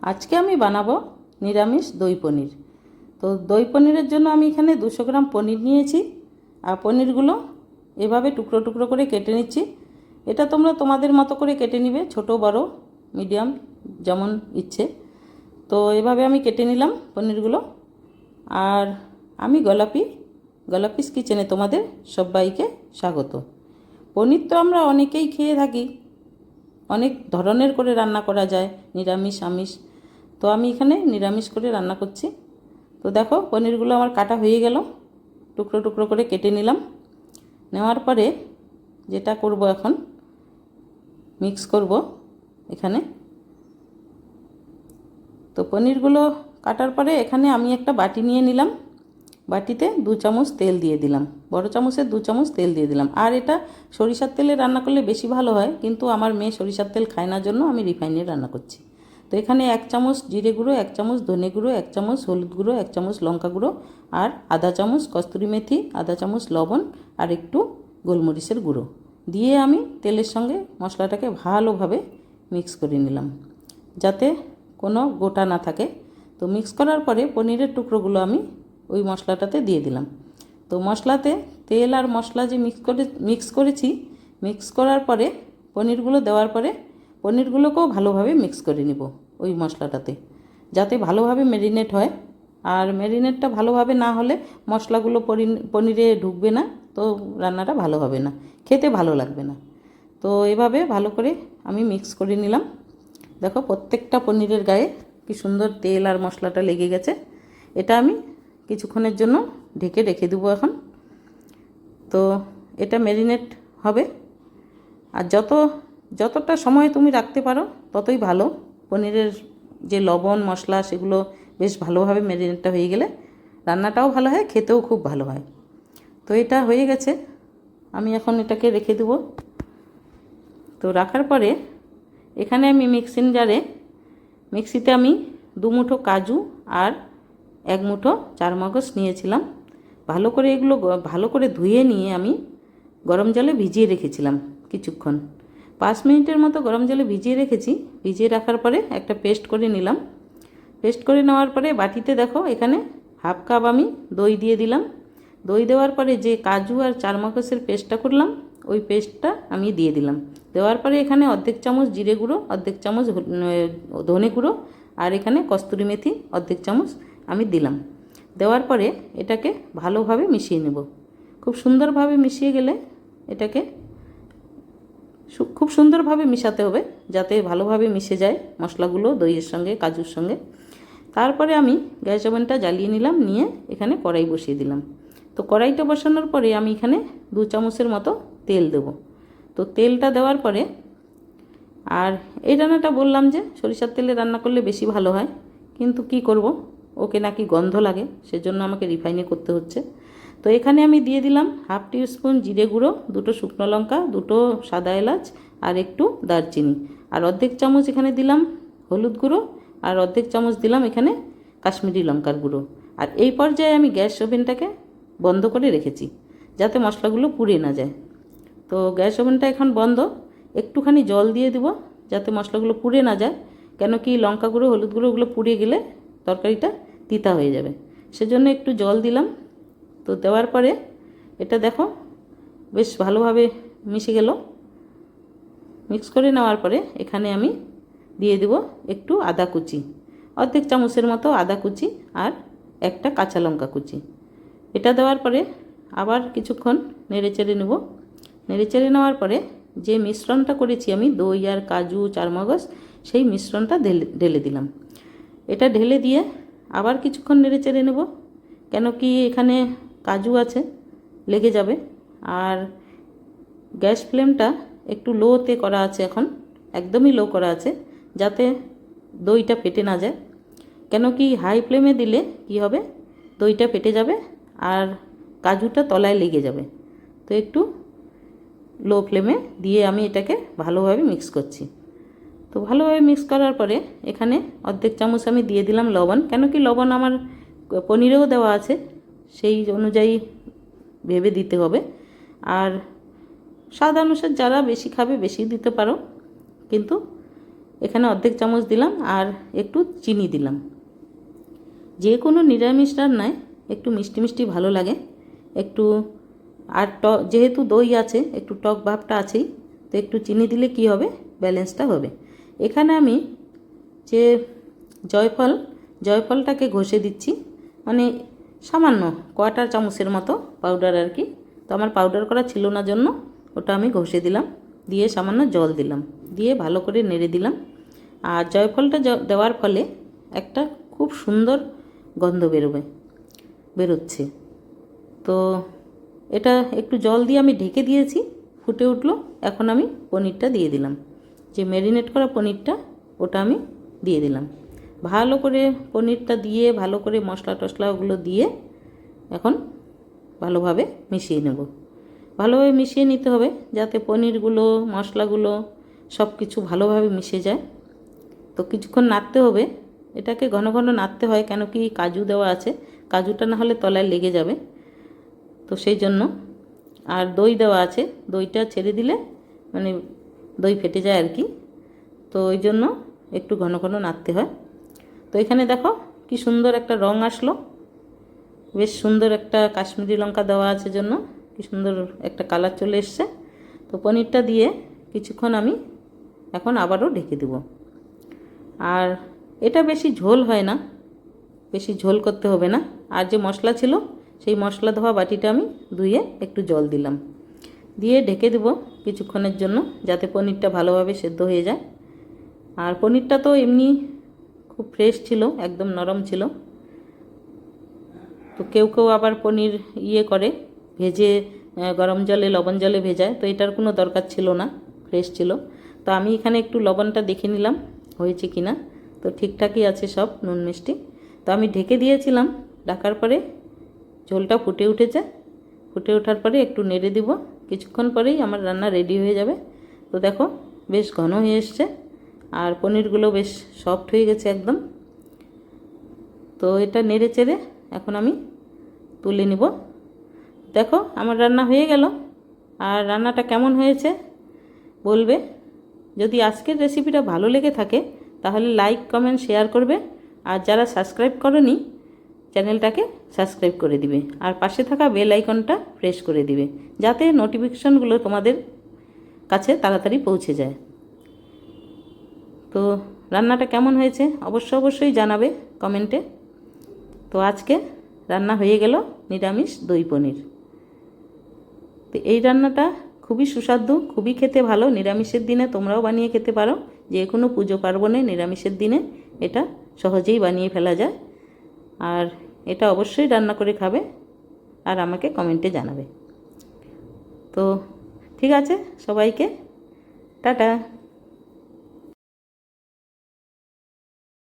আজকে আমি বানাবো নিরামিষ দই পনির। তো দই পনিরের জন্য আমি এখানে 200 গ্রাম পনির নিয়েছি। আর পনিরগুলো এভাবে টুকরো টুকরো করে কেটে নিচ্ছি। এটা তোমরা তোমাদের মতো করে কেটে নিবে, ছোট বড় মিডিয়াম যেমন ইচ্ছে। তো এভাবে আমি কেটে নিলাম পনিরগুলো। আর আমি গোলাপিস কিচেনে তোমাদের সবাইকে স্বাগত। পনির তো আমরা অনেকেই খেয়ে থাকি, অনেক ধরনের করে রান্না করা যায়, নিরামিষ আমিষ। তো আমি এখানে নিরামিষ করে রান্না করছি। তো দেখো পনিরগুলো আমার কাটা হয়ে গেল, টুকরো টুকরো করে কেটে নিলাম। নেওয়ার পরে যেটা করব, এখন মিক্স করব এখানে। তো পনিরগুলো কাটার পরে এখানে আমি একটা বাটি নিয়ে নিলাম। বাটিতে 2 চামচ তেল দিয়ে দিলাম, বড় চামচের 2 চামচ তেল দিয়ে দিলাম। আর এটা সরিষার তেলে রান্না করলে বেশি ভালো হয়, কিন্তু আমার মেয়ে সরিষার তেল খায় না, জন্য আমি রিফাইনে রান্না করছি। তো এখানে 1 চামচ জিরে গুঁড়ো, 1 চামচ ধনে গুঁড়ো, 1 চামচ হলুদ গুঁড়ো, 1 চামচ লঙ্কা গুঁড়ো, আর আধা চামচ কস্তুরি মেথি, আধা চামচ লবণ, আর একটু গোলমরিচের গুঁড়ো দিয়ে আমি তেলের সঙ্গে মশলাটাকে ভালোভাবে মিক্স করে নিলাম, যাতে কোনো গোটা না থাকে। তো মিক্স করার পরে পনিরের টুকরোগুলো আমি ওই মশলাটাতে দিয়ে দিলাম। তো মশলাতে তেল আর মশলা যে মিক্স করেছি, মিক্স করার পরে পনিরগুলো দেওয়ার পরে পনিরগুলোকেও ভালোভাবে মিক্স করে নিব ওই মশলাটাতে, যাতে ভালোভাবে ম্যারিনেট হয়। আর ম্যারিনেটটা ভালোভাবে না হলে মশলাগুলো পনিরে ঢুকবে না, তো রান্নাটা ভালো হবে না, খেতে ভালো লাগবে না। তো এভাবে ভালো করে আমি মিক্স করে নিলাম। দেখো প্রত্যেকটা পনিরের গায়ে কি সুন্দর তেল আর মশলাটা লেগে গেছে। এটা আমি কিছুক্ষণের জন্য ঢেকে রেখে দেবো এখন। তো এটা ম্যারিনেট হবে। আর যতটা সময় তুমি রাখতে পারো ততই ভালো। পনিরের যে লবণ মশলা সেগুলো বেশ ভালোভাবে ম্যারিনেটটা হয়ে গেলে রান্নাটাও ভালো হয়, খেতেও খুব ভালো হয়। তো এটা হয়ে গেছে, আমি এখন এটাকে রেখে দেবো। তো রাখার পরে এখানে আমি মিক্সিতে আমি 2 মুঠো কাজু আর 1 মুঠো চারমগজ নিয়েছিলাম। এগুলো ভালো করে ধুয়ে নিয়ে আমি গরম জলে ভিজিয়ে রেখেছিলাম কিছুক্ষণ, 5 মিনিটের মতো গরম জলে ভিজিয়ে রেখেছি। ভিজিয়ে রাখার পরে একটা পেস্ট করে নিলাম। পেস্ট করে নেওয়ার পরে বাটিতে দেখো এখানে হাফ কাপ আমি দই দিয়ে দিলাম। দই দেওয়ার পরে যে কাজু আর চারমগজের পেস্টটা করলাম, ওই পেস্টটা আমি দিয়ে দিলাম। দেওয়ার পরে এখানে অর্ধেক চামচ জিরে গুঁড়ো, অর্ধেক চামচ ধনে গুঁড়ো, আর এখানে কস্তুরি মেথি অর্ধেক চামচ আমি দিলাম। দেওয়ার পরে এটাকে ভালোভাবে মিশিয়ে নেব। খুব সুন্দরভাবে মিশিয়ে গেলে এটাকে খুব সুন্দরভাবে মিশাতে হবে, যাতে ভালোভাবে মিশে যায় মশলাগুলো দইয়ের সঙ্গে কাজুর সঙ্গে। তারপরে আমি গ্যাস ওভেনটা জ্বালিয়ে নিলাম, নিয়ে এখানে কড়াই বসিয়ে দিলাম। তো কড়াইটা বসানোর পরে আমি এখানে 2 চামচের মতো তেল দেব। তো তেলটা দেওয়ার পরে, আর এই রান্নাটা বললাম যে সরিষার তেলে রান্না করলে বেশি ভালো হয়, কিন্তু কি করব, ওকে নাকি গন্ধ লাগে, সেজন্য আমাকে রিফাইনে করতে হচ্ছে। তো এখানে আমি দিয়ে দিলাম হাফ টিস্পুন জিরে গুঁড়ো, 2টো শুকনো লঙ্কা, 2টো সাদা এলাচ, আর একটু দারচিনি, আর অর্ধেক চামচ এখানে দিলাম হলুদ গুঁড়ো, আর অর্ধেক চামচ দিলাম এখানে কাশ্মীরি লঙ্কার গুঁড়ো। আর এই পর্যায়ে আমি গ্যাস ওভেনটাকে বন্ধ করে রেখেছি, যাতে মশলাগুলো পুড়ে না যায়। তো গ্যাস ওভেনটা এখন বন্ধ। একটুখানি জল দিয়ে দেব, যাতে মশলাগুলো পুড়ে না যায়, কেন কি লঙ্কা গুঁড়ো হলুদ গুঁড়ো ওগুলো পুড়ে গেলে তরকারিটা তিতা হয়ে যাবে, সেজন্য একটু জল দিলাম। তো দেওয়ার পরে এটা দেখো বেশ ভালোভাবে মিশে গেল। মিক্স করে নেওয়ার পরে এখানে আমি দিয়ে দেব একটু আদা কুচি, অর্ধেক চামচের মতো আদা কুচি, আর একটা কাঁচা লঙ্কা কুচি। এটা দেওয়ার পরে আবার কিছুক্ষণ নেড়েচেড়ে নেব। নেড়েচেড়ে নেওয়ার পরে যে মিশ্রণটা করেছি আমি দই আর কাজু চারমগজ, সেই মিশ্রণটা ঢেলে দিলাম। এটা ঢেলে দিয়ে আবার কিছুক্ষণ নেড়েচেড়ে নেব, কেন কি এখানে কাজু আছে, লেগে যাবে। আর গ্যাস ফ্লেমটা একটু লোতে করা আছে, এখন একদমই লো করা আছে, যাতে দইটা ফেটে না যায়। কেন কি হাই ফ্লেমে দিলে কি হবে, দইটা ফেটে যাবে আর কাজুটা তলায় লেগে যাবে। তো একটু লো ফ্লেমে দিয়ে আমি এটাকে ভালোভাবে মিক্স করছি। তো ভালোভাবে মিক্স করার পরে এখানে অর্ধেক চামচ আমি দিয়ে দিলাম লবণ, কেন কি লবণ আমার পনিরেও দেওয়া আছে, সেই অনুযায়ী ভেবে দিতে হবে। আর স্বাদ অনুসারে যারা বেশি খাবে বেশি দিতে পারো, কিন্তু এখানে অর্ধেক চামচ দিলাম আর একটু চিনি দিলাম। যে কোনো নিরামিষ রান্নায় একটু মিষ্টি মিষ্টি ভালো লাগে একটু, আর যেহেতু দই আছে একটু টক ভাবটা আছেই, তো একটু চিনি দিলে কি হবে, ব্যালেন্সটা হবে। এখানে আমি যে জয়ফলটাকে ঘষে দিচ্ছি, মানে সামান্য কোয়ার্টার চামচের মতো পাউডার আর কি। তো আমার পাউডার করা ছিল না জন্য ওটা আমি ঘষে দিলাম, দিয়ে সামান্য জল দিলাম, দিয়ে ভালো করে নেড়ে দিলাম। আর জয়ফলটা দেওয়ার ফলে একটা খুব সুন্দর গন্ধ বেরোচ্ছে। তো এটা একটু জল দিয়ে আমি ঢেকে দিয়েছি, ফুটে উঠলো। এখন আমি পনিরটা দিয়ে দিলাম, যে ম্যারিনেট করা পনিরটা ওটা আমি দিয়ে দিলাম। ভালো করে পনিরটা দিয়ে ভালো করে মশলা টশলা ওগুলো দিয়ে এখন ভালোভাবে মিশিয়ে নেব। ভালোভাবে মিশিয়ে নিতে হবে যাতে পনিরগুলো মশলাগুলো সব কিছু ভালোভাবে মিশে যায়। তো কিছুক্ষণ নাড়তে হবে, এটাকে ঘন ঘন নাড়তে হয়, কেন কি কাজু দেওয়া আছে, কাজুটা না হলে তলায় লেগে যাবে, তো সেই জন্য। আর দই দেওয়া আছে, দইটা ছেড়ে দিলে মানে দই ফেটে যায় আর কি, তো ওই জন্য একটু ঘন ঘন নাড়তে হয়। তো এখানে দেখো কি সুন্দর একটা রং আসলো, বেশ সুন্দর একটা কাশ্মীরি লঙ্কা দেওয়া আছে জন্য কি সুন্দর একটা কালার চলে এসছে। তো পনিরটা দিয়ে কিছুক্ষণ আমি এখন আবারও ঢেকে দেব। আর এটা বেশি ঝোল হয় না, বেশি ঝোল করতে হবে না। আর যে মশলা ছিল সেই মশলা ধোয়া বাটিটা আমি ধুয়ে একটু জল দিলাম, দিয়ে ঢেকে দেব কিছুক্ষণের জন্য, যাতে পনিরটা ভালোভাবে সেদ্ধ হয়ে যায়। আর পনিরটা তো এমনি খুব ফ্রেশ ছিল, একদম নরম ছিল। তো কেউ কেউ আবার পনির করে ভেজে গরম জলে লবণ জলে ভেজায়, তো এটার কোনো দরকার ছিল না, ফ্রেশ ছিল। তো আমি এখানে একটু লবণটা দেখে নিলাম হয়েছে কি না, তো ঠিকঠাকই আছে সব নুন মিষ্টি। তো আমি ঢেকে দিয়েছিলাম, ঢাকার পরে ঝোলটা ফুটে উঠেছে, ফুটে ওঠার পরে একটু নেড়ে দিব, কিছুক্ষণ পরেই আমার রান্না রেডি হয়ে যাবে। তো দেখো বেশ ঘন হয়ে এসছে আর পনিরগুলো বেশ সফট হয়ে গেছে একদম। তো এটা নেড়ে চেড়ে এখন আমি তুলে নিব। দেখো আমার রান্না হয়ে গেল। আর রান্নাটা কেমন হয়েছে বলবে। যদি আজকের রেসিপিটা ভালো লেগে থাকে তাহলে লাইক কমেন্ট শেয়ার করবে, আর যারা সাবস্ক্রাইব করনি চ্যানেলটাকে সাবস্ক্রাইব করে দিবে, আর পাশে থাকা বেল আইকনটা প্রেস করে দিবে, যাতে নোটিফিকেশনগুলো তোমাদের কাছে তাড়াতাড়ি পৌঁছে যায়। তো রান্নাটা কেমন হয়েছে অবশ্যই জানাবে কমেন্টে। তো আজকে রান্না হয়ে গেল নিরামিষ দই পনির। তো এই রান্নাটা খুবই সুস্বাদু, খুবই খেতে ভালো। নিরামিষের দিনে তোমরাও বানিয়ে খেতে পারো, যে কোনো পুজো পার্বণে নিরামিষের দিনে এটা সহজেই বানিয়ে ফেলা যায়। আর এটা অবশ্যই রান্না করে খাবে আর আমাকে কমেন্টে জানাবে। তো ঠিক আছে, সবাইকে টাটা।